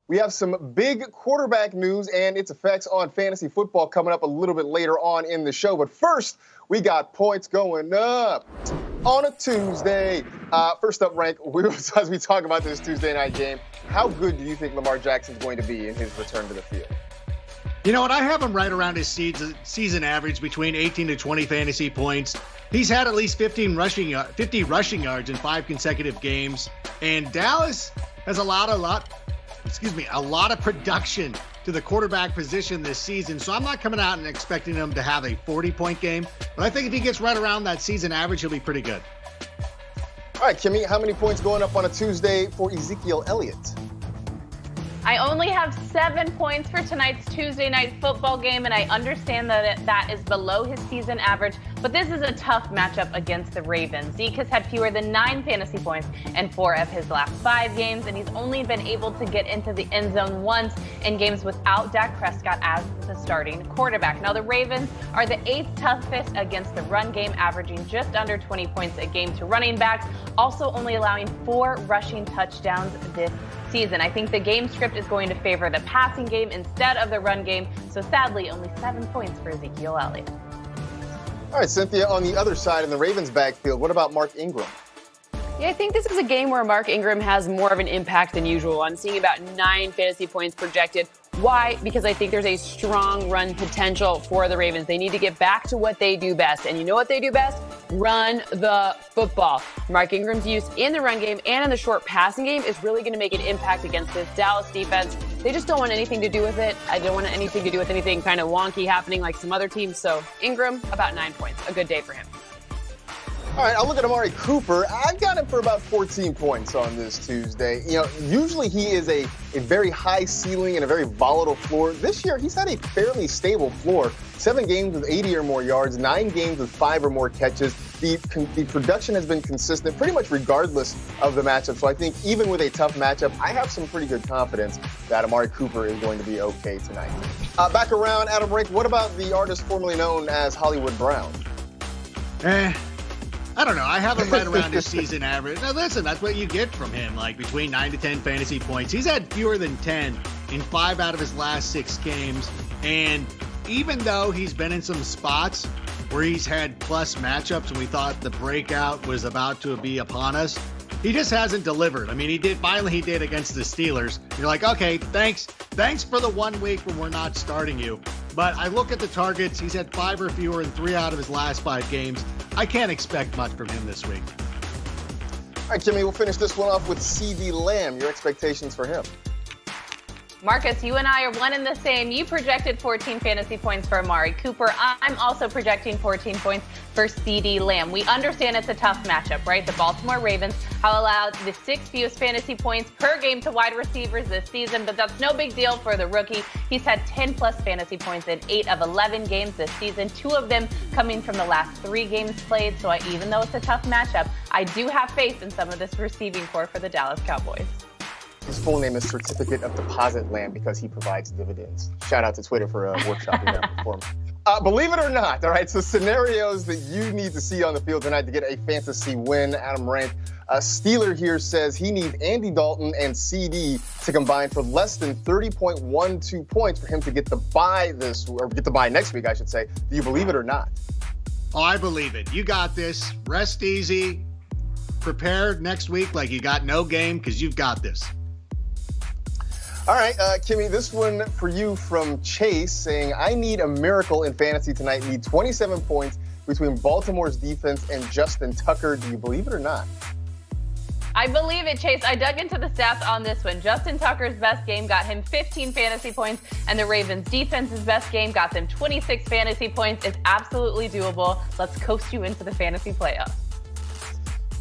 We have some big quarterback news and its effects on fantasy football coming up a little bit later on in the show. But first, we got points going up on a Tuesday. First up, Rank, as we talk about this Tuesday night game, how good do you think Lamar Jackson's going to be in his return to the field? You know what? I have him right around his season average between 18 to 20 fantasy points. He's had at least 50 rushing yards in 5 consecutive games. And Dallas has a lot of production to the quarterback position this season. So I'm not coming out and expecting him to have a 40-point game. But I think if he gets right around that season average, he'll be pretty good. All right, Kimmy, how many points going up on a Tuesday for Ezekiel Elliott? I only have 7 points for tonight's Tuesday night football game, and I understand that that is below his season average, but this is a tough matchup against the Ravens. Zeke has had fewer than 9 fantasy points in 4 of his last 5 games, and he's only been able to get into the end zone once in games without Dak Prescott as the starting quarterback. Now, the Ravens are the 8th toughest against the run game, averaging just under 20 points a game to running backs, also only allowing 4 rushing touchdowns this season. I think the game script is going to favor the passing game instead of the run game. So sadly, only 7 points for Ezekiel Elliott. All right, Cynthia, on the other side in the Ravens backfield, what about Mark Ingram? Yeah, I think this is a game where Mark Ingram has more of an impact than usual. I'm seeing about 9 fantasy points projected. Why? Because I think there's a strong run potential for the Ravens. They need to get back to what they do best. And you know what they do best? Run the football. Mark Ingram's use in the run game and in the short passing game is really going to make an impact against this Dallas defense. They just don't want anything to do with it. I don't want anything to do with anything kind of wonky happening like some other teams. So Ingram, about 9 points. A good day for him. All right, I'll look at Amari Cooper. I've got him for about 14 points on this Tuesday. You know, usually he is a very high ceiling and a very volatile floor. This year, he's had a fairly stable floor. 7 games with 80 or more yards, 9 games with 5 or more catches. The production has been consistent pretty much regardless of the matchup. So I think even with a tough matchup, I have some pretty good confidence that Amari Cooper is going to be okay tonight. Back around, Adam Rake, what about the artist formerly known as Hollywood Brown? I don't know. I have him right around his season average. Now, listen, that's what you get from him, like between 9 to 10 fantasy points. He's had fewer than 10 in 5 out of his last 6 games. And even though he's been in some spots where he's had plus matchups and we thought the breakout was about to be upon us, he just hasn't delivered. I mean, he did against the Steelers. You're like, okay, thanks for the 1 week when we're not starting you. But I look at the targets. He's had 5 or fewer in 3 out of his last 5 games. I can't expect much from him this week. All right, Jimmy, we'll finish this one off with CD Lamb. Your expectations for him? Marcus, you and I are one and the same. You projected 14 fantasy points for Amari Cooper. I'm also projecting 14 points for CD Lamb. We understand it's a tough matchup, right? The Baltimore Ravens have allowed the 6th fewest fantasy points per game to wide receivers this season, but that's no big deal for the rookie. He's had 10-plus fantasy points in 8 of 11 games this season, 2 of them coming from the last 3 games played. So even though it's a tough matchup, I do have faith in some of this receiving core for the Dallas Cowboys. His full name is Certificate of Deposit Lamb because he provides dividends. Shout out to Twitter for workshopping that for me. Believe it or not, all right, so scenarios that you need to see on the field tonight to get a fantasy win. Adam Rank, Steeler here says he needs Andy Dalton and CD to combine for less than 30.12 points for him to get the bye next week, I should say. Do you believe it or not? Oh, I believe it. You got this. Rest easy. Prepare next week like you got no game because you've got this. All right, Kimmy, this one for you from Chase saying, I need a miracle in fantasy tonight. Need 27 points between Baltimore's defense and Justin Tucker. Do you believe it or not? I believe it, Chase. I dug into the stats on this one. Justin Tucker's best game got him 15 fantasy points, and the Ravens' defense's best game got them 26 fantasy points. It's absolutely doable. Let's coast you into the fantasy playoffs.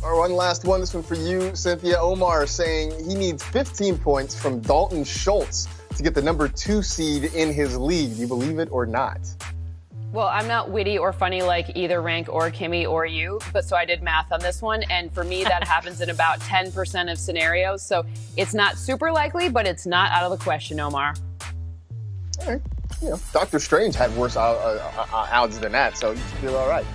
All right, one last one. This one for you, Cynthia. Omar saying he needs 15 points from Dalton Schultz to get the number 2 seed in his league. Do you believe it or not? Well, I'm not witty or funny like either Rank or Kimmy or you, but so I did math on this one, and for me that happens in about 10% of scenarios. So it's not super likely, but it's not out of the question, Omar. All right. You know, Dr. Strange had worse odds than that, so you feel all right.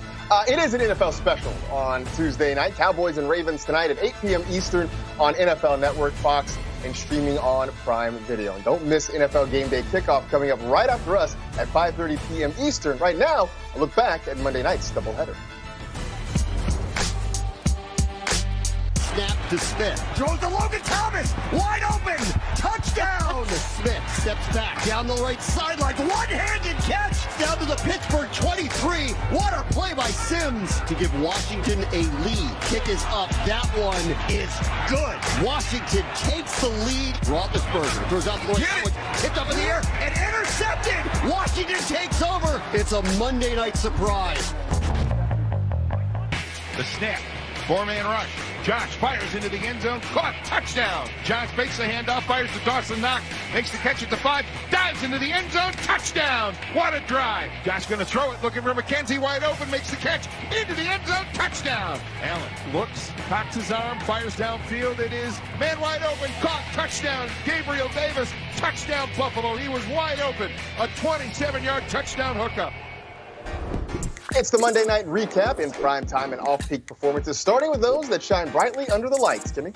It is an NFL special on Tuesday night. Cowboys and Ravens tonight at 8 p.m. Eastern on NFL Network, Fox and streaming on Prime Video. And don't miss NFL Game Day Kickoff coming up right after us at 5:30 p.m. Eastern. Right now, a look back at Monday night's doubleheader. Snap to Smith. Throws to Logan Thomas. Wide open. Touchdown. Smith steps back down the right sideline. One-handed catch down to the Pittsburgh 23. What a play by Sims to give Washington a lead. Kick is up. That one is good. Washington takes the lead. Roethlisberger throws out the right. Tipped up in the air and intercepted. Washington takes over. It's a Monday night surprise. The snap. Four-man rush. Josh fires into the end zone. Caught. Touchdown. Josh fakes the handoff. Fires to Dawson Knox. Makes the catch at the 5. Dives into the end zone. Touchdown. What a drive. Josh going to throw it. Looking for McKenzie. Wide open. Makes the catch. Into the end zone. Touchdown. Allen looks. Cocks his arm. Fires downfield. It is man wide open. Caught. Touchdown. Gabriel Davis. Touchdown Buffalo. He was wide open. A 27-yard touchdown hookup. It's the Monday night recap in prime time and off-peak performances, starting with those that shine brightly under the lights. Kimmy?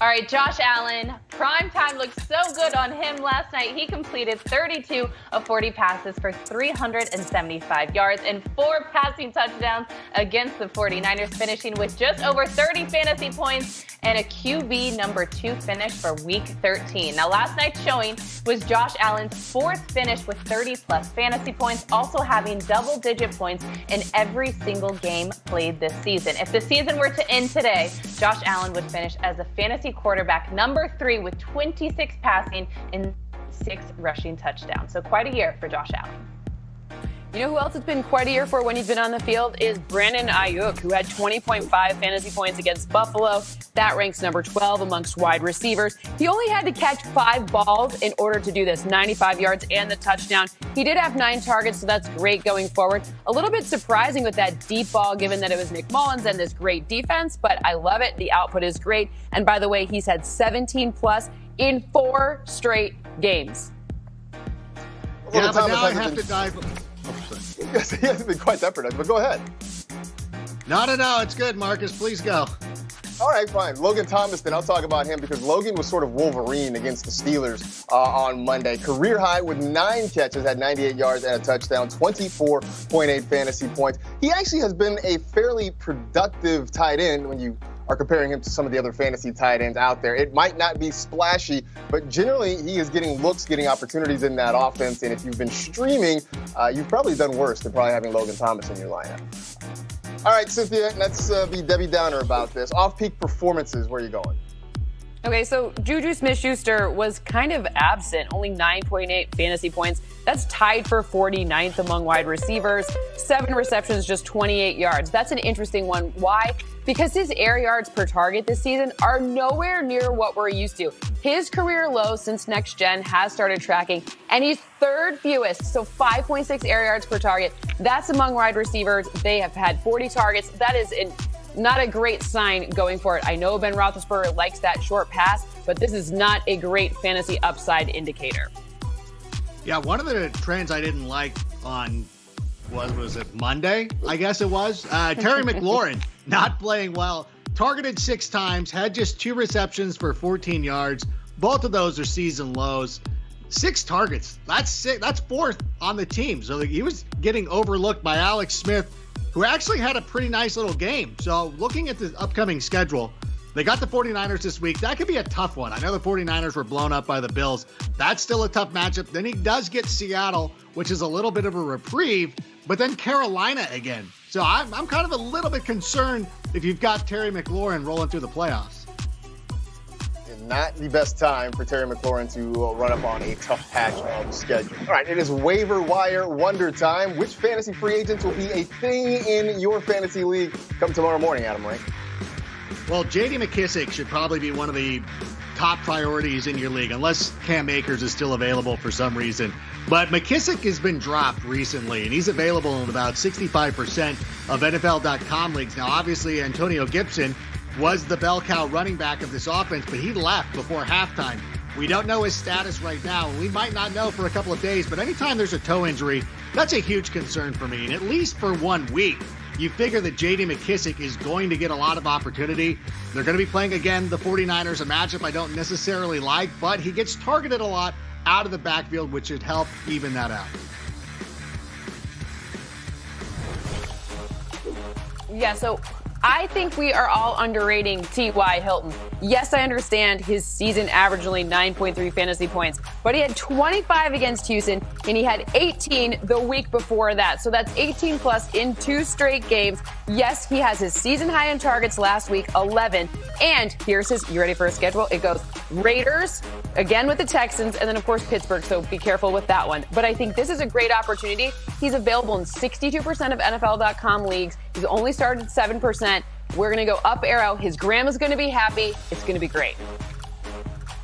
All right, Josh Allen, prime time looked so good on him last night. He completed 32 of 40 passes for 375 yards and 4 passing touchdowns against the 49ers, finishing with just over 30 fantasy points and a QB number 2 finish for Week 13. Now, last night's showing was Josh Allen's 4th finish with 30-plus fantasy points, also having double-digit points in every single game played this season. If the season were to end today, Josh Allen would finish as a fantasy quarterback number 3 with 26 passing and 6 rushing touchdowns. So quite a year for Josh Allen. You know who else it's been quite a year for when he's been on the field is Brandon Ayuk, who had 20.5 fantasy points against Buffalo. That ranks number 12 amongst wide receivers. He only had to catch 5 balls in order to do this, 95 yards and the touchdown. He did have 9 targets, so that's great going forward. A little bit surprising with that deep ball, given that it was Nick Mullins and this great defense, but I love it. The output is great. And by the way, he's had 17 plus in 4 straight games. Yeah, but now I have to dive. Yes, he hasn't been quite that productive, but go ahead. No, it's good, Marcus. Please go. All right, fine. Logan Thomas, then I'll talk about him because Logan was sort of Wolverine against the Steelers on Monday. Career high with 9 catches, had 98 yards and a touchdown, 24.8 fantasy points. He actually has been a fairly productive tight end when you are comparing him to some of the other fantasy tight ends out there. It might not be splashy, but generally he is getting looks, getting opportunities in that offense. And if you've been streaming, you've probably done worse than probably having Logan Thomas in your lineup. All right, Cynthia, let's be Debbie Downer about this. Off-peak performances, where are you going? Okay, so Juju Smith-Schuster was kind of absent, only 9.8 fantasy points. That's tied for 49th among wide receivers. 7 receptions, just 28 yards. That's an interesting one. Why? Because his air yards per target this season are nowhere near what we're used to. His career low since Next Gen has started tracking, and he's 3rd fewest, so 5.6 air yards per target. That's among wide receivers. They have had 40 targets. That is not a great sign going for it. I know Ben Roethlisberger likes that short pass, but this is not a great fantasy upside indicator. Yeah, one of the trends I didn't like on, was it Monday? I guess it was. Terry McLaurin not playing well. Targeted 6 times, had just 2 receptions for 14 yards. Both of those are season lows. 6 targets. That's 4th on the team. So he was getting overlooked by Alex Smith, who actually had a pretty nice little game. So looking at the upcoming schedule, they got the 49ers this week. That could be a tough one. I know the 49ers were blown up by the Bills. That's still a tough matchup. Then he does get Seattle, which is a little bit of a reprieve, but then Carolina again. So I'm kind of a little bit concerned if you've got Terry McLaurin rolling through the playoffs. Not the best time for Terry McLaurin to run up on a tough patch on the schedule. All right, it is waiver wire wonder time. Which fantasy free agents will be a thing in your fantasy league come tomorrow morning, Adam Ray? Well, J.D. McKissick should probably be one of the top priorities in your league, unless Cam Akers is still available for some reason. But McKissick has been dropped recently, and he's available in about 65% of NFL.com leagues. Now, obviously, Antonio Gibson was the bell cow running back of this offense, but he left before halftime. We don't know his status right now, and we might not know for a couple of days, but anytime there's a toe injury, that's a huge concern for me. And at least for 1 week, you figure that J.D. McKissic is going to get a lot of opportunity. They're going to be playing, again, the 49ers, a matchup I don't necessarily like, but he gets targeted a lot out of the backfield, which should help even that out. Yeah, so I think we are all underrating T.Y. Hilton. Yes, I understand his season averaged only 9.3 fantasy points, but he had 25 against Houston, and he had 18 the week before that. So that's 18 plus in 2 straight games. Yes, he has his season high in targets last week, 11. And here's his, you ready for a schedule? It goes Raiders, again with the Texans, and then, of course, Pittsburgh. So be careful with that one. But I think this is a great opportunity. He's available in 62% of NFL.com leagues. He's only started 7%. We're going to go up arrow. His grandma's going to be happy. It's going to be great.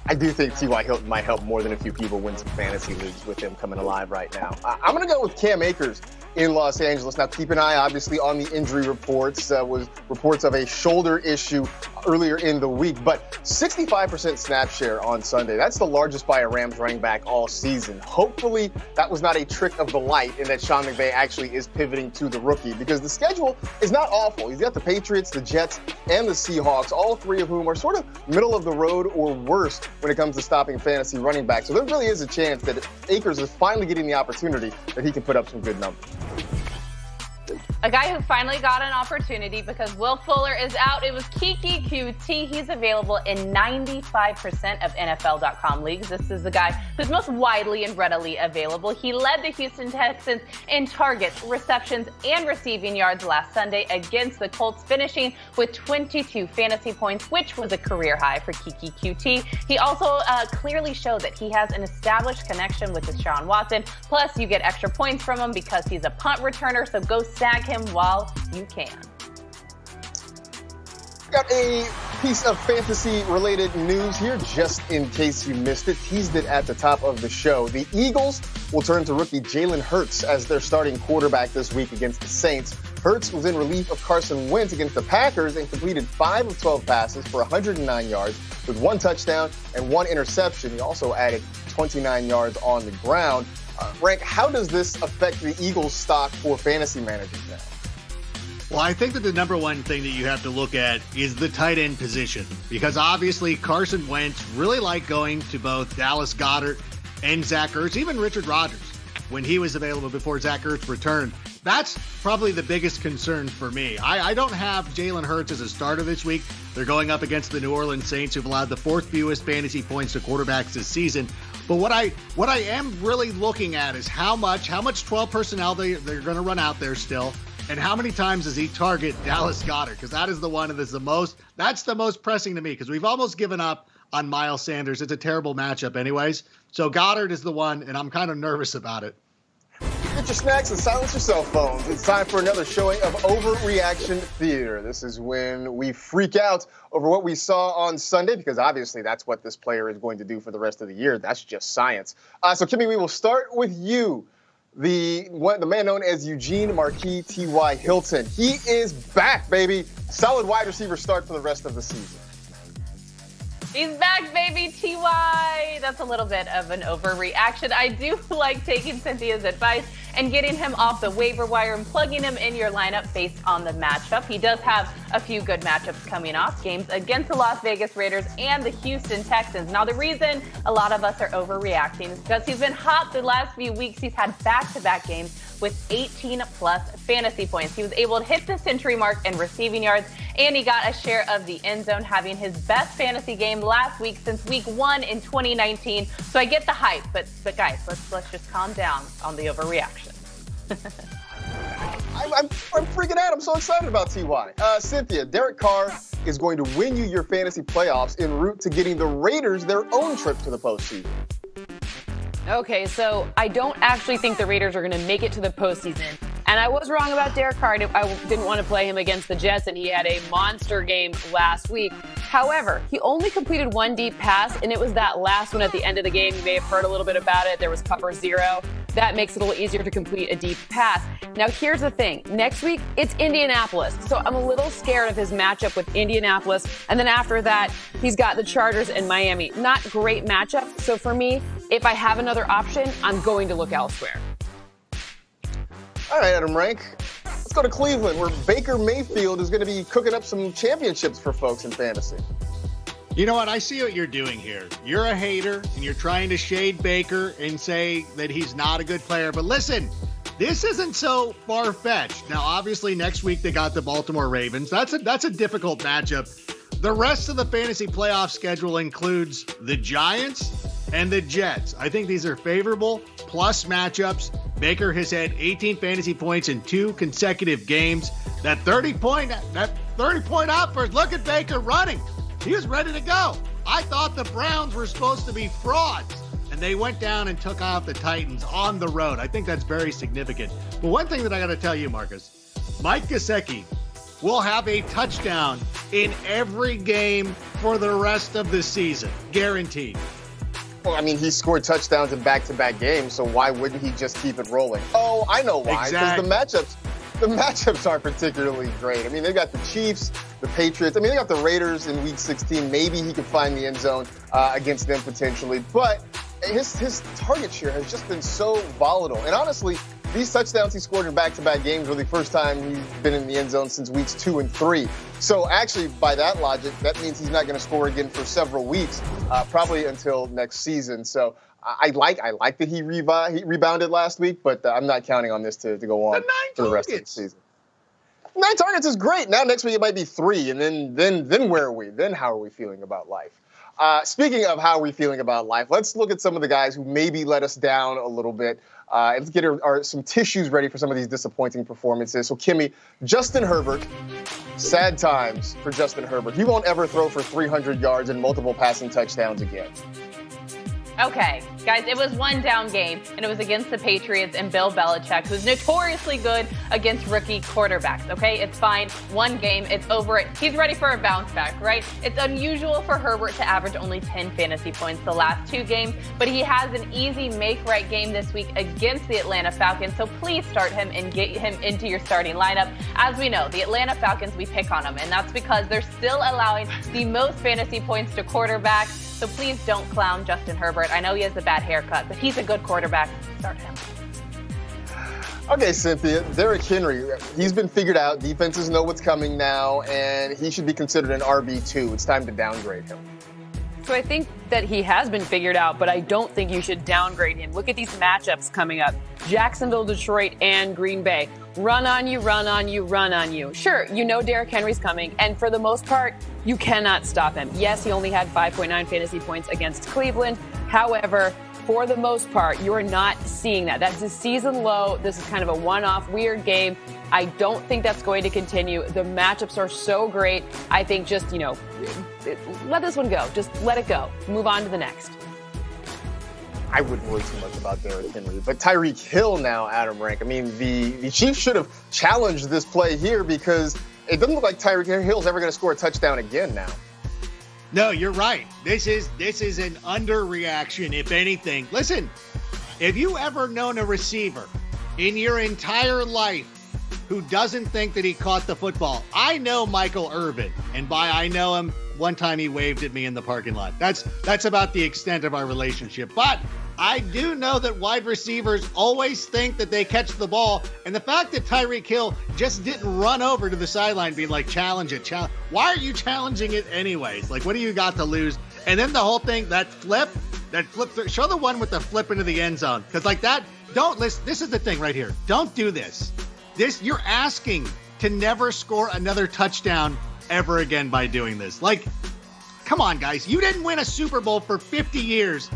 I do think T.Y. Hilton might help more than a few people win some fantasy leagues with him coming alive right now. I'm going to go with Cam Akers in Los Angeles. Now, keep an eye, obviously, on the injury reports. Was reports of a shoulder issue earlier in the week, but 65% snap share on Sunday. That's the largest by a Rams running back all season. Hopefully, that was not a trick of the light and that Sean McVay actually is pivoting to the rookie, because the schedule is not awful. He's got the Patriots, the Jets, and the Seahawks, all three of whom are sort of middle of the road or worse when it comes to stopping fantasy running backs. So there really is a chance that Akers is finally getting the opportunity that he can put up some good numbers. A guy who finally got an opportunity because Will Fuller is out. It was Kiki QT. He's available in 95% of NFL.com leagues. This is the guy who's most widely and readily available. He led the Houston Texans in targets, receptions, and receiving yards last Sunday against the Colts, finishing with 22 fantasy points, which was a career high for Kiki QT. He also clearly showed that he has an established connection with Deshaun Watson. Plus, you get extra points from him because he's a punt returner, so go snag him while you can. Got a piece of fantasy-related news here, just in case you missed it. Teased it at the top of the show. The Eagles will turn to rookie Jalen Hurts as their starting quarterback this week against the Saints. Hurts was in relief of Carson Wentz against the Packers and completed 5 of 12 passes for 109 yards with 1 touchdown and 1 interception. He also added 29 yards on the ground. Rank, how does this affect the Eagles' stock for fantasy managers now? Well, I think that the number one thing that you have to look at is the tight end position, because obviously Carson Wentz really liked going to both Dallas Goedert and Zach Ertz, even Richard Rodgers, when he was available before Zach Ertz returned. That's probably the biggest concern for me. I don't have Jalen Hurts as a starter this week. They're going up against the New Orleans Saints, who've allowed the 4th fewest fantasy points to quarterbacks this season. But what I am really looking at is how much 12 personnel they're going to run out there still, and how many times does he target Dallas Goedert? Because that is the one that's the most pressing to me, because we've almost given up on Miles Sanders. It's a terrible matchup anyways. So Goddard is the one, and I'm kind of nervous about it. Get your snacks and silence your cell phones. It's time for another showing of Overreaction Theater. This is when we freak out over what we saw on Sunday, because obviously that's what this player is going to do for the rest of the year. That's just science. So, Kimmy, we will start with you. The man known as Eugene Marquis T.Y. Hilton. He is back, baby. Solid wide receiver start for the rest of the season. He's back, baby, T.Y. That's a little bit of an overreaction. I do like taking Cynthia's advice and getting him off the waiver wire and plugging him in your lineup based on the matchup. He does have a few good matchups coming off, games against the Las Vegas Raiders and the Houston Texans. Now, the reason a lot of us are overreacting is because he's been hot the last few weeks. He's had back-to-back games with 18-plus fantasy points. He was able to hit the century mark in receiving yards, and he got a share of the end zone, having his best fantasy game last week since week 1 in 2019. So I get the hype, but guys, let's just calm down on the overreaction. I'm freaking out. I'm so excited about T.Y. Cynthia, Derek Carr is going to win you your fantasy playoffs en route to getting the Raiders their own trip to the postseason. Okay, so I don't actually think the Raiders are going to make it to the postseason. And I was wrong about Derek Carr. I didn't want to play him against the Jets, and he had a monster game last week. However, he only completed 1 deep pass, and it was that last one at the end of the game. You may have heard a little bit about it. There was cover 0. That makes it a little easier to complete a deep pass. Now, here's the thing. Next week, it's Indianapolis. So I'm a little scared of his matchup with Indianapolis. And then after that, he's got the Chargers and Miami. Not great matchup. So for me, if I have another option, I'm going to look elsewhere. All right, Adam Rank. Let's go to Cleveland, where Baker Mayfield is going to be cooking up some championships for folks in fantasy. You know what? I see what you're doing here. You're a hater, and you're trying to shade Baker and say that he's not a good player. But listen, this isn't so far-fetched. Now, obviously, next week they got the Baltimore Ravens. That's a difficult matchup. The rest of the fantasy playoff schedule includes the Giants and the Jets. I think these are favorable plus matchups. Baker has had 18 fantasy points in 2 consecutive games. That 30-point offers. Look at Baker running. He was ready to go. I thought the Browns were supposed to be frauds, and they went down and took off the Titans on the road. I think that's very significant. But one thing that I got to tell you, Marcus, Mike Gesicki will have a touchdown in every game for the rest of the season. Guaranteed. Well, I mean, he scored touchdowns in back-to-back games, so why wouldn't he just keep it rolling? Oh, I know why. Because the matchups aren't particularly great. I mean, they've got the Chiefs, the Patriots. I mean, they got the Raiders in Week 16. Maybe he could find the end zone against them potentially. But his target share has just been so volatile. And honestly, these touchdowns he scored in back-to-back games were the first time he's been in the end zone since weeks 2 and 3. So actually, by that logic, that means he's not going to score again for several weeks, probably until next season. So I like that he rebounded last week, but I'm not counting on this to go on for the rest of the season. 9 targets is great. Now next week it might be 3, and then where are we? Then how are we feeling about life? Speaking of how we're feeling about life, let's look at some of the guys who maybe let us down a little bit. Let's get some tissues ready for some of these disappointing performances. So, Kimmy, Justin Herbert, sad times for Justin Herbert. He won't ever throw for 300 yards and multiple passing touchdowns again. Okay, guys, it was one down game, and it was against the Patriots and Bill Belichick, who's notoriously good against rookie quarterbacks, okay? It's fine. One game, it's over. He's ready for a bounce back, right? It's unusual for Herbert to average only 10 fantasy points the last 2 games, but he has an easy make-right game this week against the Atlanta Falcons, so please start him and get him into your starting lineup. As we know, the Atlanta Falcons, we pick on them, and that's because they're still allowing the most fantasy points to quarterbacks. So please don't clown Justin Herbert. I know he has a bad haircut, but he's a good quarterback. Start him. Okay, Cynthia, Derrick Henry, he's been figured out. Defenses know what's coming now, and he should be considered an RB2. It's time to downgrade him. So I think that he has been figured out, but I don't think you should downgrade him. Look at these matchups coming up. Jacksonville, Detroit, and Green Bay. Run on you, run on you, run on you. Sure, you know Derrick Henry's coming, and for the most part, you cannot stop him. Yes, he only had 5.9 fantasy points against Cleveland. However, for the most part, you are not seeing that. That's a season low. This is kind of a one-off weird game. I don't think that's going to continue. The matchups are so great. I think just, let this one go. Just let it go. Move on to the next. I wouldn't worry too much about Derrick Henry. But Tyreek Hill now, Adam Rank. I mean, the Chiefs should have challenged this play here because it doesn't look like Tyreek Hill's ever going to score a touchdown again now. No, you're right. This is an underreaction, if anything. Listen, if you ever known a receiver in your entire life who doesn't think that he caught the football, I know Michael Irvin, and by I know him, one time he waved at me in the parking lot. That's about the extent of our relationship. But I do know that wide receivers always think that they catch the ball, and the fact that Tyreek Hill just didn't run over to the sideline being like, challenge it. Why are you challenging it anyways? Like, what do you got to lose? And then the whole thing, that flip, show the one with the flip into the end zone. Because like that, don't listen. This is the thing right here. Don't do this. You're asking to never score another touchdown ever again by doing this. Like, come on, guys. You didn't win a Super Bowl for 50 years.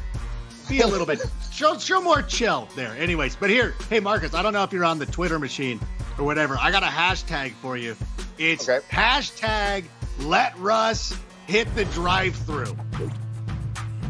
Be a little bit, show more chill there. Anyways, but here, hey, Marcus, I don't know if you're on the Twitter machine or whatever. I got a hashtag for you. It's hashtag let Russ hit the drive-through.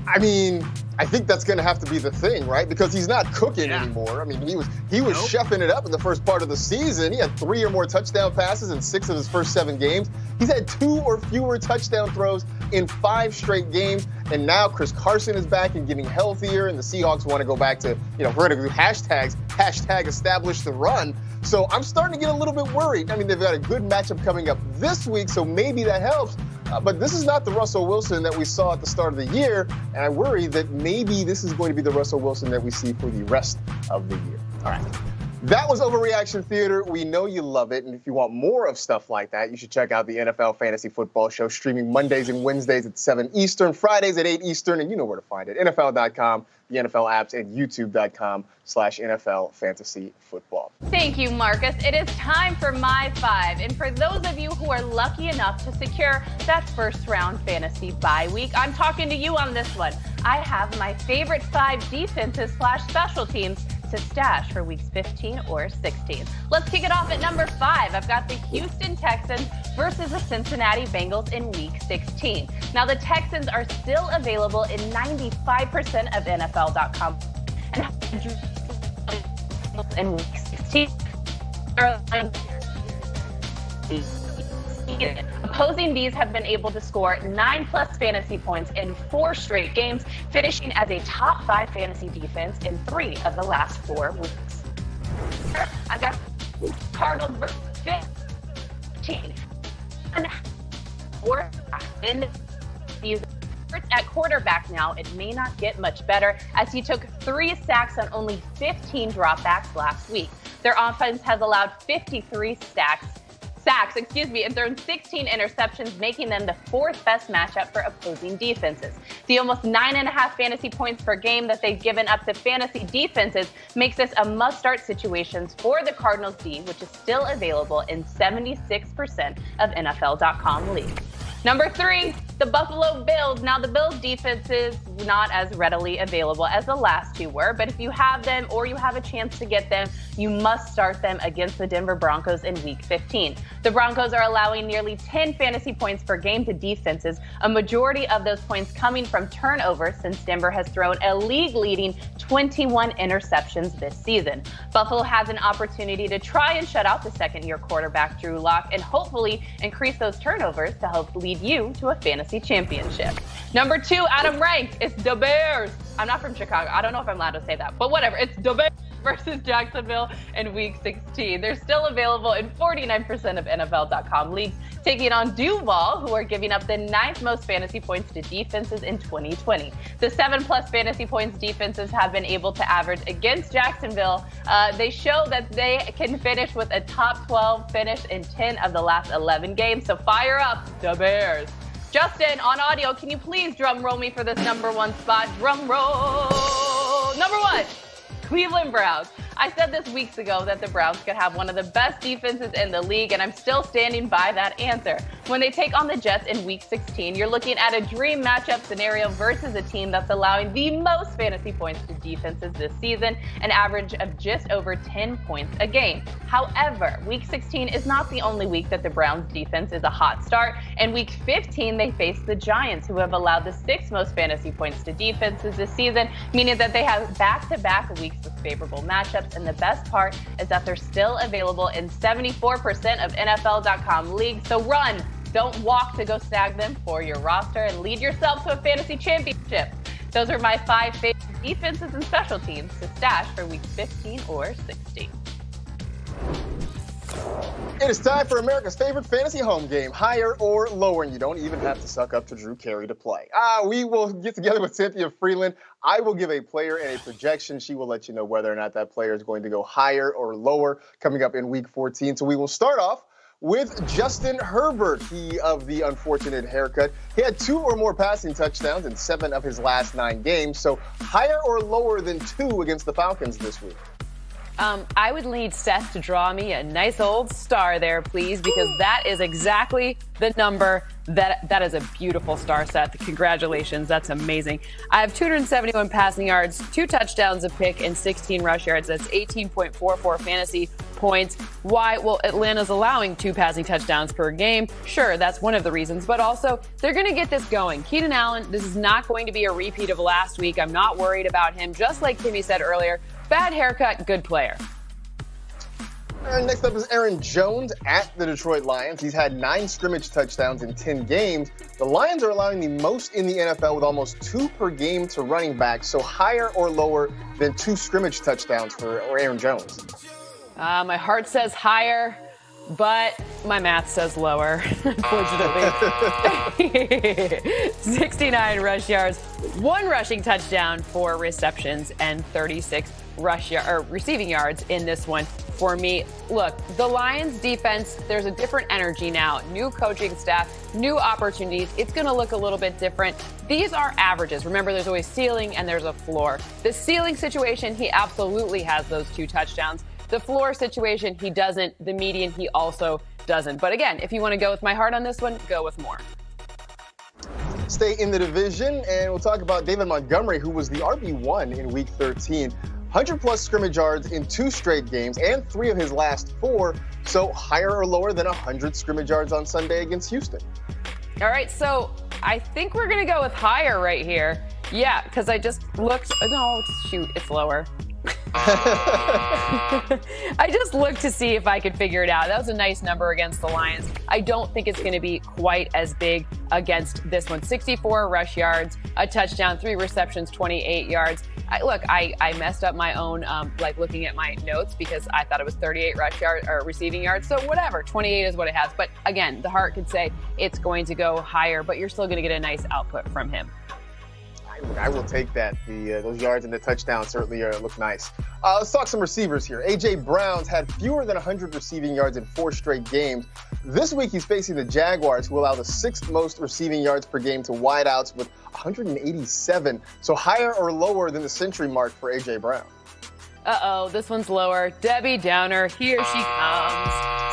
I mean, I think that's going to have to be the thing, right? Because he's not cooking anymore. I mean, he was chefing it up in the first part of the season. He had 3 or more touchdown passes in 6 of his first 7 games. He's had 2 or fewer touchdown throws in 5 straight games. And now Chris Carson is back and getting healthier, and the Seahawks want to go back to, we're going to do hashtags, hashtag establish the run. So I'm starting to get a little bit worried. I mean, they've got a good matchup coming up this week, so maybe that helps. But this is not the Russell Wilson that we saw at the start of the year, and I worry that maybe this is going to be the Russell Wilson that we see for the rest of the year. All right. That was Overreaction Theater. We know you love it. And if you want more of stuff like that, you should check out the NFL Fantasy Football Show, streaming Mondays and Wednesdays at 7 Eastern, Fridays at 8 Eastern, and you know where to find it. NFL.com, the NFL apps, and YouTube.com/NFL Fantasy Football. Thank you, Marcus. It is time for My Five. And for those of you who are lucky enough to secure that first round fantasy bye week, I'm talking to you on this one. I have my favorite 5 defenses/special teams to stash for weeks 15 or 16. Let's kick it off at number 5. I've got the Houston Texans versus the Cincinnati Bengals in week 16. Now, the Texans are still available in 95% of NFL.com. And in week 16, opposing Bs have been able to score 9+ fantasy points in 4 straight games, finishing as a top 5 fantasy defense in 3 of the last 4 weeks. I've got Cardinals versus 15. And at quarterback now, it may not get much better as he took 3 sacks on only 15 dropbacks last week. Their offense has allowed 53 sacks, and thrown 16 interceptions, making them the 4th best matchup for opposing defenses. The almost 9.5 fantasy points per game that they've given up to fantasy defenses makes this a must-start situation for the Cardinals D, which is still available in 76% of NFL.com leagues. Number 3, the Buffalo Bills. Now, the Bills' defense is not as readily available as the last 2 were, but if you have them or you have a chance to get them, you must start them against the Denver Broncos in Week 15. The Broncos are allowing nearly 10 fantasy points per game to defenses, a majority of those points coming from turnovers since Denver has thrown a league-leading 21 interceptions this season. Buffalo has an opportunity to try and shut out the second-year quarterback Drew Lock and hopefully increase those turnovers to help lead you to a fantasy championship. Number 2, Adam Rank. It's the Bears. I'm not from Chicago. I don't know if I'm allowed to say that, but whatever. It's the Bears versus Jacksonville in Week 16. They're still available in 49% of NFL.com leagues, taking on Duval, who are giving up the 9th most fantasy points to defenses in 2020. The 7+ fantasy points defenses have been able to average against Jacksonville. They show that they can finish with a top 12 finish in 10 of the last 11 games. So fire up the Bears. Justin, on audio, can you please drum roll me for this number 1 spot? Drum roll. Number 1. Cleveland Browns. I said this weeks ago that the Browns could have one of the best defenses in the league, and I'm still standing by that answer. When they take on the Jets in Week 16, you're looking at a dream matchup scenario versus a team that's allowing the most fantasy points to defenses this season, an average of just over 10 points a game. However, Week 16 is not the only week that the Browns defense is a hot start. In Week 15, they face the Giants, who have allowed the 6th most fantasy points to defenses this season, meaning that they have back-to-back weeks with favorable matchups. And the best part is that they're still available in 74% of NFL.com leagues. So run, don't walk to go snag them for your roster and lead yourself to a fantasy championship. Those are my 5 favorite defenses and special teams to stash for weeks 15 or 16. It is time for America's favorite fantasy home game, higher or lower, and you don't even have to suck up to Drew Carey to play. We will get together with Cynthia Freeland. I will give a player and a projection. She will let you know whether or not that player is going to go higher or lower coming up in Week 14. So we will start off with Justin Herbert, he of the unfortunate haircut. He had 2 or more passing touchdowns in 7 of his last 9 games. So higher or lower than 2 against the Falcons this week? I would need Seth to draw me a nice old star there, please, because that is exactly the number. That is a beautiful star, Seth. Congratulations. That's amazing. I have 271 passing yards, 2 touchdowns, a pick, and 16 rush yards. That's 18.44 fantasy points. Why? Well, Atlanta's allowing 2 passing touchdowns per game. Sure, that's one of the reasons, but also they're going to get this going. Keenan Allen, this is not going to be a repeat of last week. I'm not worried about him. Just like Timmy said earlier, bad haircut, good player. And next up is Aaron Jones at the Detroit Lions. He's had 9 scrimmage touchdowns in 10 games. The Lions are allowing the most in the NFL with almost 2 per game to running backs. So higher or lower than 2 scrimmage touchdowns for Aaron Jones? My heart says higher, but my math says lower, unfortunately. 69 rush yards, 1 rushing touchdown, 4 receptions, and 36 receiving yards in this one for me. Look, the Lions defense, there's a different energy now. New coaching staff, new opportunities. It's going to look a little bit different. These are averages. Remember, there's always ceiling and there's a floor. The ceiling situation, he absolutely has those 2 touchdowns. The floor situation, he doesn't. The median, he also doesn't. But again, if you want to go with my heart on this one, go with more. Stay in the division, and we'll talk about David Montgomery, who was the RB1 in Week 13. 100-plus scrimmage yards in 2 straight games and 3 of his last 4, so higher or lower than 100 scrimmage yards on Sunday against Houston. All right, so I think we're going to go with higher right here. Yeah, because I just looked. No, shoot, it's lower. I just looked to see if I could figure it out. That was a nice number against the Lions. I don't think it's going to be quite as big against this one. 64 rush yards, a touchdown, 3 receptions, 28 yards. I messed up my own, looking at my notes because I thought it was 38 receiving yards. So whatever, 28 is what it has. But again, the heart could say it's going to go higher, but you're still going to get a nice output from him. I will take that. Those yards and the touchdown certainly look nice. Let's talk some receivers here. A.J. Brown's had fewer than 100 receiving yards in 4 straight games. This week he's facing the Jaguars, who allow the 6th most receiving yards per game to wideouts with 187. So higher or lower than the century mark for A.J. Brown? Uh-oh, this one's lower. Debbie Downer, here she comes.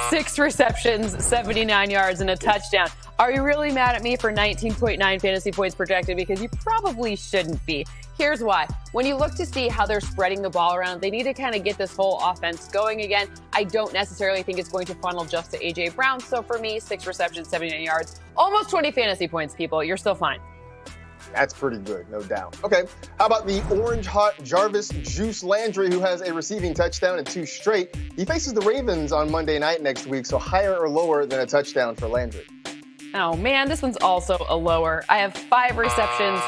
6 receptions, 79 yards, and a touchdown. Are you really mad at me for 19.9 fantasy points projected? Because you probably shouldn't be. Here's why. When you look to see how they're spreading the ball around, they need to kind of get this whole offense going again. I don't necessarily think it's going to funnel just to A.J. Brown. So for me, 6 receptions, 79 yards, almost 20 fantasy points, people. You're still fine. That's pretty good, no doubt. Okay, how about the orange-hot Jarvis Juice Landry, who has a receiving touchdown in 2 straight? He faces the Ravens on Monday night next week, so higher or lower than a touchdown for Landry? Oh, man, this one's also a lower. I have 5 receptions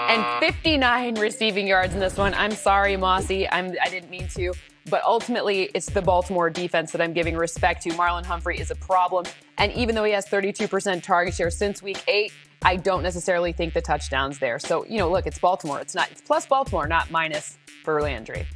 and 59 receiving yards in this one. I'm sorry, Mossy. I didn't mean to. But ultimately, it's the Baltimore defense that I'm giving respect to. Marlon Humphrey is a problem. And even though he has 32% target share since Week 8, I don't necessarily think the touchdown's there. So, look, it's Baltimore. It's plus Baltimore, not minus for Landry.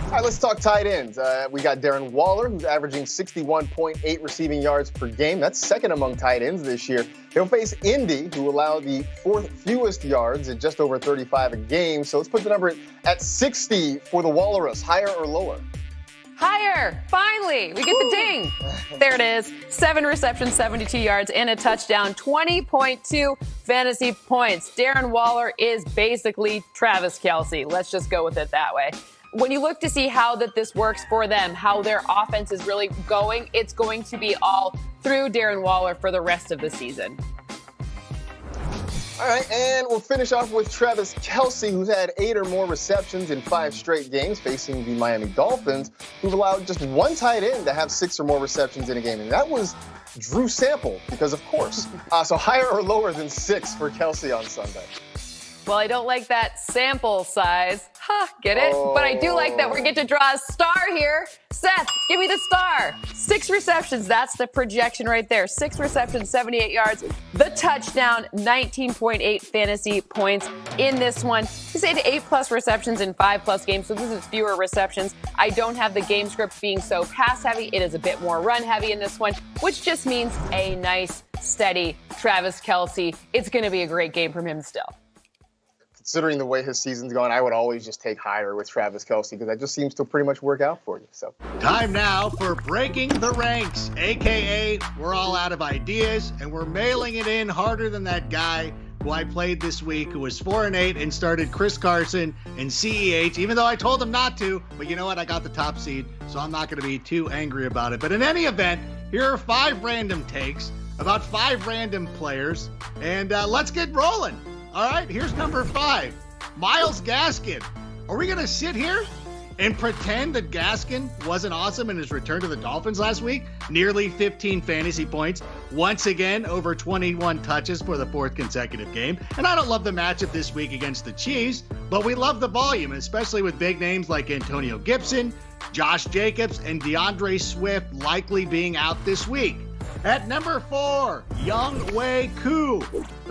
All right, let's talk tight ends. We got Darren Waller, who's averaging 61.8 receiving yards per game. That's second among tight ends this year. He'll face Indy, who allow the 4th fewest yards at just over 35 a game. So let's put the number at 60 for the Walrus. Higher or lower? Higher! Finally! We get the ding! There it is. 7 receptions, 72 yards, and a touchdown. 20.2 fantasy points. Darren Waller is basically Travis Kelce. Let's just go with it that way. When you look to see how this works for them, how their offense is really going, it's going to be all through Darren Waller for the rest of the season. All right, and we'll finish off with Travis Kelce, who's had 8 or more receptions in 5 straight games, facing the Miami Dolphins, who've allowed just 1 tight end to have 6 or more receptions in a game. And that was Drew Sample, because of course. So higher or lower than 6 for Kelce on Sunday? Well, I don't like that sample size. Get it? Oh. But I do like that we get to draw a star here. Seth, give me the star. 6 receptions. That's the projection right there. 6 receptions, 78 yards. The touchdown, 19.8 fantasy points in this one. He's had 8+ receptions in 5+ games, so this is fewer receptions. I don't have the game script being so pass heavy. It is a bit more run heavy in this one, which just means a nice, steady Travis Kelce. It's going to be a great game from him still. Considering the way his season's going, I would always just take higher with Travis Kelce because that just seems to pretty much work out for you. So, time now for Breaking the Ranks, a.k.a. we're all out of ideas, and we're mailing it in harder than that guy who I played this week, who was 4-8 and started Chris Carson and CEH, even though I told him not to. But you know what? I got the top seed, so I'm not going to be too angry about it. But in any event, here are 5 random takes about 5 random players, and let's get rolling. All right, here's number 5, Myles Gaskin. Are we going to sit here and pretend that Gaskin wasn't awesome in his return to the Dolphins last week? Nearly 15 fantasy points. Once again, over 21 touches for the 4th consecutive game. And I don't love the matchup this week against the Chiefs, but we love the volume, especially with big names like Antonio Gibson, Josh Jacobs and DeAndre Swift likely being out this week. At number 4, Younghoe Koo.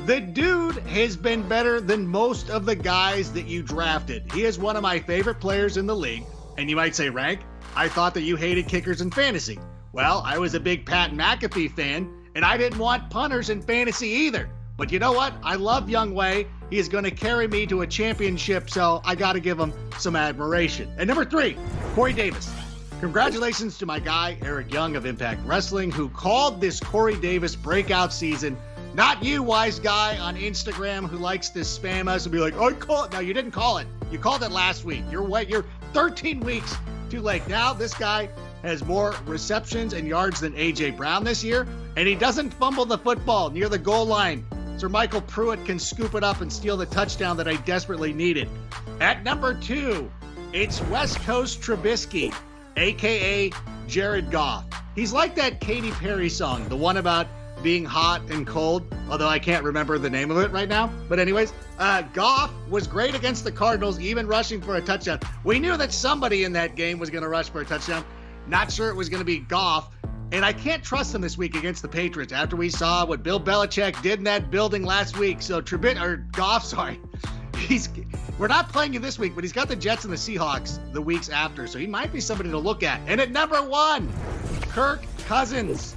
The dude has been better than most of the guys that you drafted. He is one of my favorite players in the league. And you might say, Rank, I thought that you hated kickers in fantasy. Well, I was a big Pat McAfee fan, and I didn't want punters in fantasy either. But you know what? I love Younghoe. He is going to carry me to a championship, so I got to give him some admiration. And number 3, Corey Davis. Congratulations to my guy, Eric Young of Impact Wrestling, who called this Corey Davis breakout season. Not you, wise guy on Instagram who likes to spam us and be like, I call it. No, you didn't call it. You called it last week. You're 13 weeks too late. Now this guy has more receptions and yards than A.J. Brown this year, and he doesn't fumble the football near the goal line. Sir Michael Pruitt can scoop it up and steal the touchdown that I desperately needed. At number 2, it's West Coast Trubisky, a.k.a. Jared Goff. He's like that Katy Perry song, the one about being hot and cold, although I can't remember the name of it right now. But anyways, Goff was great against the Cardinals, even rushing for a touchdown. We knew that somebody in that game was going to rush for a touchdown. Not sure it was going to be Goff. And I can't trust him this week against the Patriots after we saw what Bill Belichick did in that building last week. So Goff, we're not playing him this week, but he's got the Jets and the Seahawks the weeks after, so he might be somebody to look at. And at number 1, Kirk Cousins,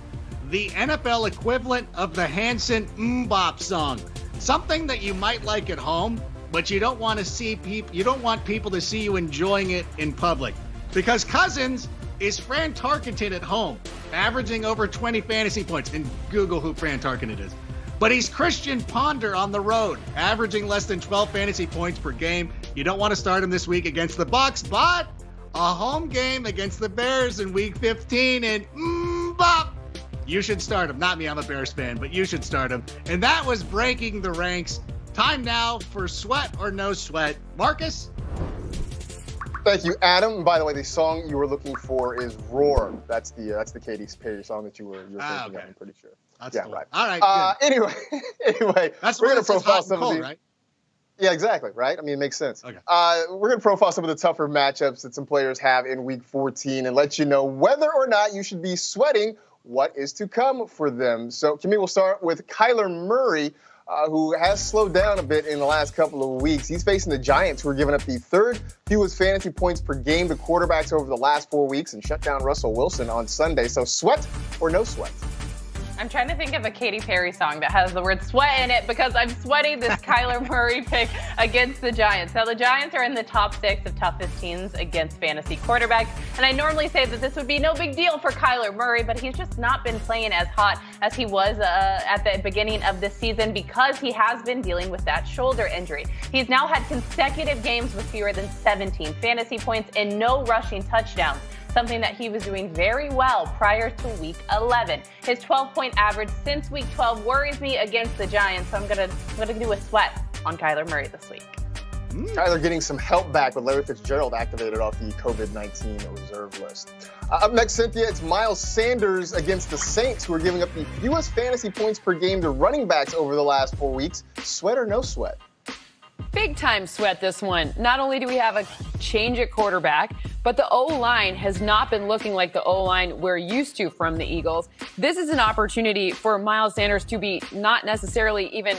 the NFL equivalent of the Hanson Mbop song. Something that you might like at home, but you don't want people to see you enjoying it in public. Because Cousins is Fran Tarkenton at home, averaging over 20 fantasy points. And Google who Fran Tarkenton is. But he's Christian Ponder on the road, averaging less than 12 fantasy points per game. You don't want to start him this week against the Bucs, but a home game against the Bears in week 15, and you should start him. Not me, I'm a Bears fan, but you should start him. And that was breaking the ranks. Time now for Sweat or No Sweat. Marcus? Thank you, Adam. By the way, the song you were looking for is "Roar." That's the Katy Perry song that you were thinking of. I'm pretty sure. That's yeah, cool. right. All right. Anyway, that's we're gonna profile some cold, of these. Right? Yeah, exactly. Right. I mean, it makes sense. Okay. We're gonna profile some of the tougher matchups that some players have in Week 14 and let you know whether or not you should be sweating what is to come for them. So, Kimmy, we'll start with Kyler Murray, who has slowed down a bit in the last couple of weeks. He's facing the Giants, who are giving up the 3rd fewest fantasy points per game to quarterbacks over the last 4 weeks and shut down Russell Wilson on Sunday. So sweat or no sweat? I'm trying to think of a Katy Perry song that has the word sweat in it because I'm sweating this Kyler Murray pick against the Giants. Now, the Giants are in the top 6 of toughest teams against fantasy quarterbacks. And I normally say that this would be no big deal for Kyler Murray, but he's just not been playing as hot as he was at the beginning of the season because he has been dealing with that shoulder injury. He's now had consecutive games with fewer than 17 fantasy points and no rushing touchdowns, something that he was doing very well prior to Week 11. His 12-point average since Week 12 worries me against the Giants, so I'm gonna do a sweat on Kyler Murray this week. Kyler getting some help back with Larry Fitzgerald activated off the COVID-19 reserve list. Up next, Cynthia, it's Miles Sanders against the Saints, who are giving up the fewest fantasy points per game to running backs over the last 4 weeks. Sweat or no sweat? Big time sweat this one. Not only do we have a change at quarterback, but the O-line has not been looking like the O-line we're used to from the Eagles. This is an opportunity for Miles Sanders to be not necessarily even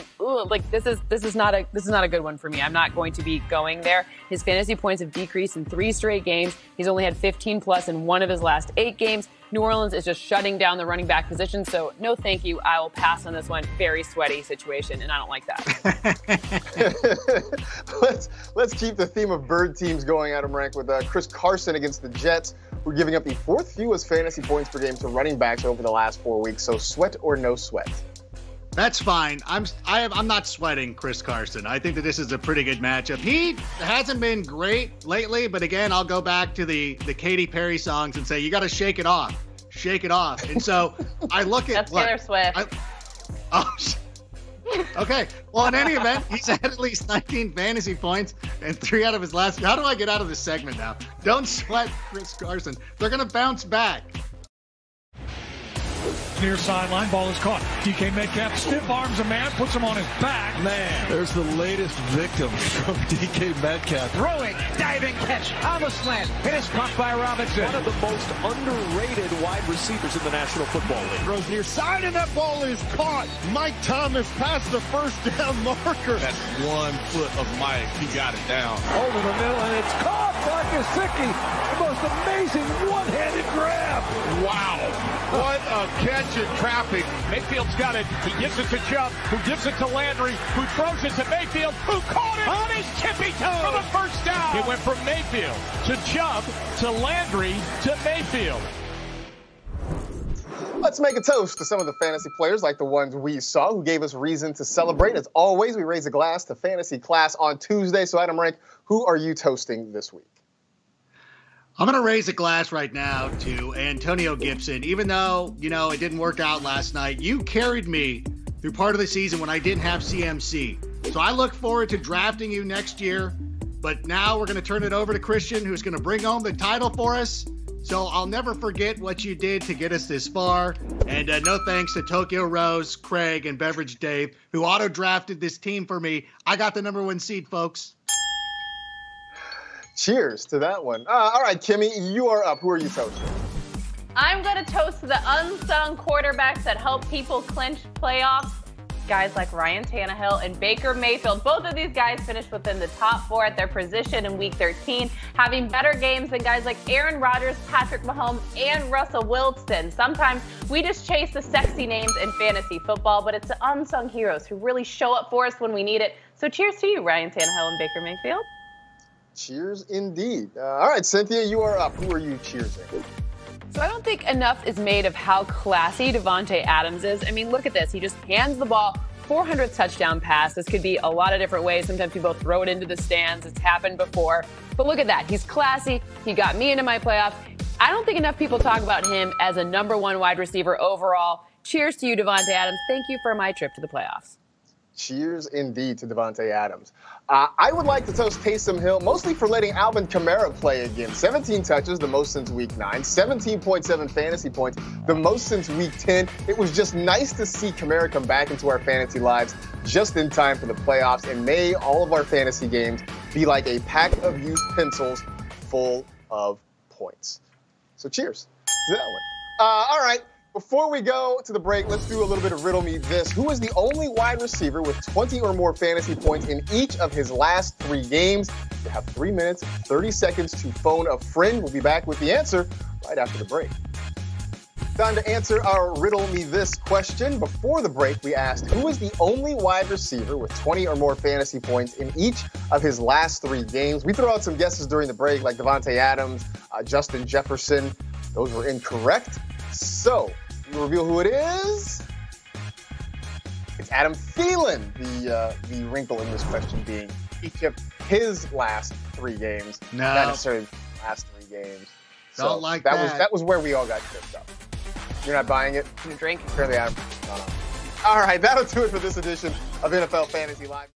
this is not a good one for me. I'm not going to be going there. His fantasy points have decreased in 3 straight games. He's only had 15 plus in 1 of his last 8 games. New Orleans is just shutting down the running back position, so no thank you. I will pass on this one. Very sweaty situation, and I don't like that. Let's keep the theme of bird teams going, Adam Rank, with Chris Carson against the Jets, who are giving up the 4th fewest fantasy points per game to running backs over the last 4 weeks. So sweat or no sweat? That's fine. I'm not sweating Chris Carson. I think that this is a pretty good matchup. He hasn't been great lately, but again, I'll go back to the Katy Perry songs and say, you got to shake it off. Shake it off. And so I look at... That's Taylor Swift. Okay. Well, in any event, he's had at least 19 fantasy points and 3 out of his last... How do I get out of this segment now? Don't sweat Chris Carson. They're going to bounce back. near sideline. Ball is caught. DK Metcalf stiff arms a man, puts him on his back. Man, there's the latest victim from DK Metcalf. Throwing, diving catch on the slant. It is caught by Robinson. One of the most underrated wide receivers in the National Football League. Throws near side, and that ball is caught. Mike Thomas past the first down marker. That's 1 foot of Mike. He got it down. Over the middle, and it's caught by Gesicki. The most amazing one-handed grab. Wow. What a catch in traffic. Mayfield's got it. He gives it to Chubb, who gives it to Landry, who throws it to Mayfield, who caught it on his tippy toe for the first down. It went from Mayfield to Chubb to Landry to Mayfield. Let's make a toast to some of the fantasy players like the ones we saw who gave us reason to celebrate. As always, we raise a glass to fantasy class on Tuesday. So, Adam Rank, who are you toasting this week? I'm going to raise a glass right now to Antonio Gibson. Even though, it didn't work out last night, you carried me through part of the season when I didn't have CMC. So I look forward to drafting you next year. But now we're going to turn it over to Christian, who's going to bring home the title for us. So I'll never forget what you did to get us this far. And no thanks to Tokyo Rose, Craig, and Beverage Dave, who auto-drafted this team for me. I got the #1 seed, folks. Cheers to that one. All right, Kimmy, you are up. Who are you toasting? I'm going to toast the unsung quarterbacks that help people clinch playoffs. Guys like Ryan Tannehill and Baker Mayfield. Both of these guys finished within the top 4 at their position in Week 13, having better games than guys like Aaron Rodgers, Patrick Mahomes, and Russell Wilson. Sometimes we just chase the sexy names in fantasy football, but it's the unsung heroes who really show up for us when we need it. So cheers to you, Ryan Tannehill and Baker Mayfield. Cheers indeed. All right, Cynthia, you are up. Who are you cheersing? So I don't think enough is made of how classy Davante Adams is. I mean, look at this. He just hands the ball, 400th touchdown pass. This could be a lot of different ways. Sometimes people throw it into the stands. It's happened before. But look at that. He's classy. He got me into my playoffs. I don't think enough people talk about him as a #1 wide receiver overall. Cheers to you, Davante Adams. Thank you for my trip to the playoffs. Cheers indeed to Davante Adams. I would like to toast Taysom Hill, mostly for letting Alvin Kamara play again. 17 touches, the most since Week 9. 17.7 fantasy points, the most since Week 10. It was just nice to see Kamara come back into our fantasy lives just in time for the playoffs. And may all of our fantasy games be like a pack of used pencils full of points. So cheers to that one. All right. Before we go to the break, let's do a little bit of Riddle Me This. Who is the only wide receiver with 20 or more fantasy points in each of his last 3 games? You have 3 minutes, 30 seconds to phone a friend. We'll be back with the answer right after the break. Time to answer our Riddle Me This question. Before the break, we asked, who is the only wide receiver with 20 or more fantasy points in each of his last 3 games? We threw out some guesses during the break, like Davante Adams, Justin Jefferson. Those were incorrect. So, we reveal who it is. It's Adam Thielen. The wrinkle in this question being each of his last 3 games. No. Not necessarily the last 3 games. Don't So like that. That was where we all got tripped up. You're not buying it? Can you drink? Apparently, Adam. All right, that'll do it for this edition of NFL Fantasy Live.